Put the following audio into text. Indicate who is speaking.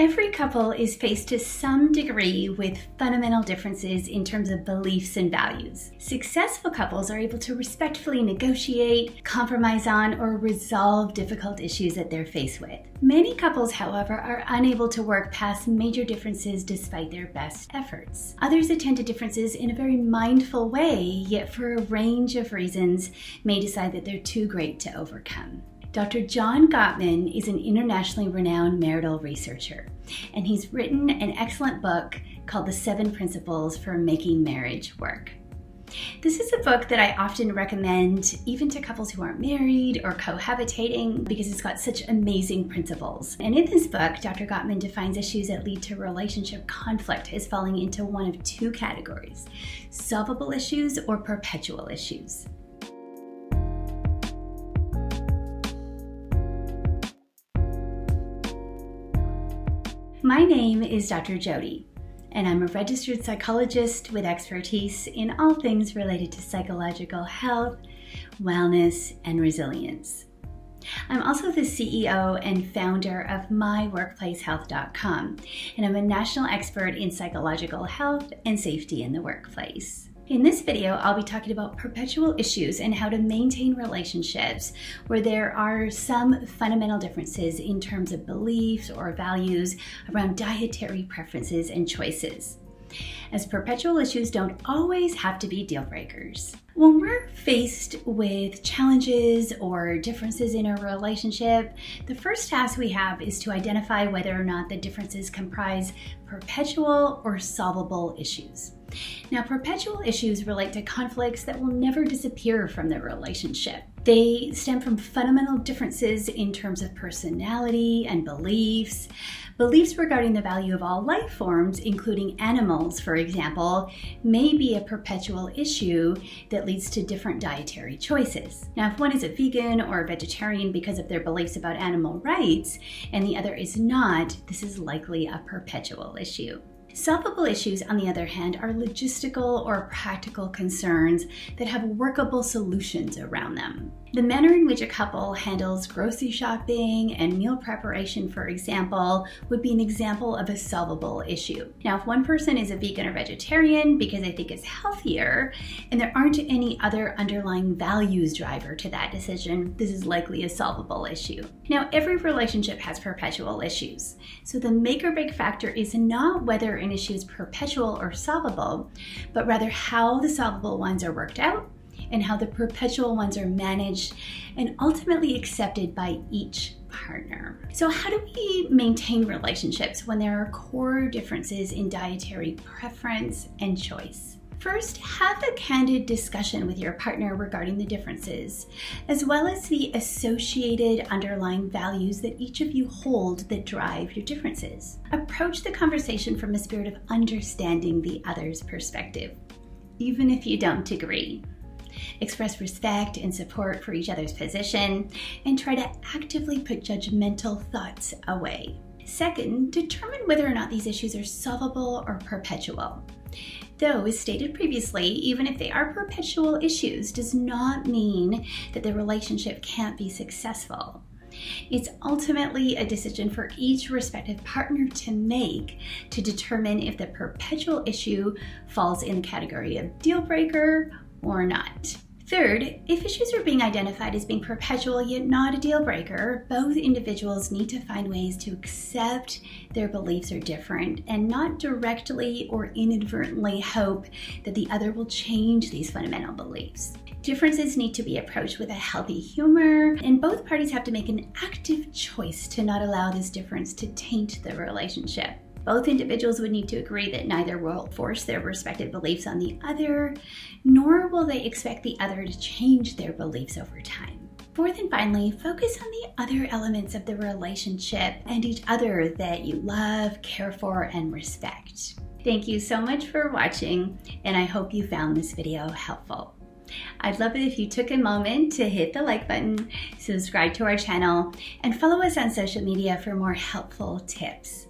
Speaker 1: Every couple is faced to some degree with fundamental differences in terms of beliefs and values. Successful couples are able to respectfully negotiate, compromise on, or resolve difficult issues that they're faced with. Many couples, however, are unable to work past major differences despite their best efforts. Others attend to differences in a very mindful way, yet for a range of reasons may decide that they're too great to overcome. Dr. John Gottman is an internationally renowned marital researcher, and he's written an excellent book called The 7 Principles for Making Marriage Work. This is a book that I often recommend even to couples who aren't married or cohabitating because it's got such amazing principles. And in this book, Dr. Gottman defines issues that lead to relationship conflict as falling into one of 2 categories: solvable issues or perpetual issues. My name is Dr. Joti, and I'm a registered psychologist with expertise in all things related to psychological health, wellness, and resilience. I'm also the CEO and founder of myworkplacehealth.com, and I'm a national expert in psychological health and safety in the workplace. In this video, I'll be talking about perpetual issues and how to maintain relationships where there are some fundamental differences in terms of beliefs or values around dietary preferences and choices, as perpetual issues don't always have to be deal breakers. When we're faced with challenges or differences in a relationship, the first task we have is to identify whether or not the differences comprise perpetual or solvable issues. Now, perpetual issues relate to conflicts that will never disappear from the relationship. They stem from fundamental differences in terms of personality and beliefs. Beliefs regarding the value of all life forms, including animals, for example, may be a perpetual issue that leads to different dietary choices. Now, if one is a vegan or a vegetarian because of their beliefs about animal rights, and the other is not, this is likely a perpetual issue. Solvable issues, on the other hand, are logistical or practical concerns that have workable solutions around them. The manner in which a couple handles grocery shopping and meal preparation, for example, would be an example of a solvable issue. Now, if one person is a vegan or vegetarian because they think it's healthier, and there aren't any other underlying values driver to that decision, this is likely a solvable issue. Now, every relationship has perpetual issues, so the make or break factor is not whether an issue is perpetual or solvable, but rather how the solvable ones are worked out and how the perpetual ones are managed and ultimately accepted by each partner. So how do we maintain relationships when there are core differences in dietary preference and choice? First, have a candid discussion with your partner regarding the differences, as well as the associated underlying values that each of you hold that drive your differences. Approach the conversation from a spirit of understanding the other's perspective, even if you don't agree. Express respect and support for each other's position, and try to actively put judgmental thoughts away. Second, determine whether or not these issues are solvable or perpetual. Though, as stated previously, even if they are perpetual issues, does not mean that the relationship can't be successful. It's ultimately a decision for each respective partner to make to determine if the perpetual issue falls in the category of deal breaker or not. Third, if issues are being identified as being perpetual yet not a deal breaker, both individuals need to find ways to accept their beliefs are different and not directly or inadvertently hope that the other will change these fundamental beliefs. Differences need to be approached with a healthy humor, and both parties have to make an active choice to not allow this difference to taint the relationship. Both individuals would need to agree that neither will force their respective beliefs on the other, nor will they expect the other to change their beliefs over time. Fourth and finally, focus on the other elements of the relationship and each other that you love, care for, and respect. Thank you so much for watching, and I hope you found this video helpful. I'd love it if you took a moment to hit the like button, subscribe to our channel, and follow us on social media for more helpful tips.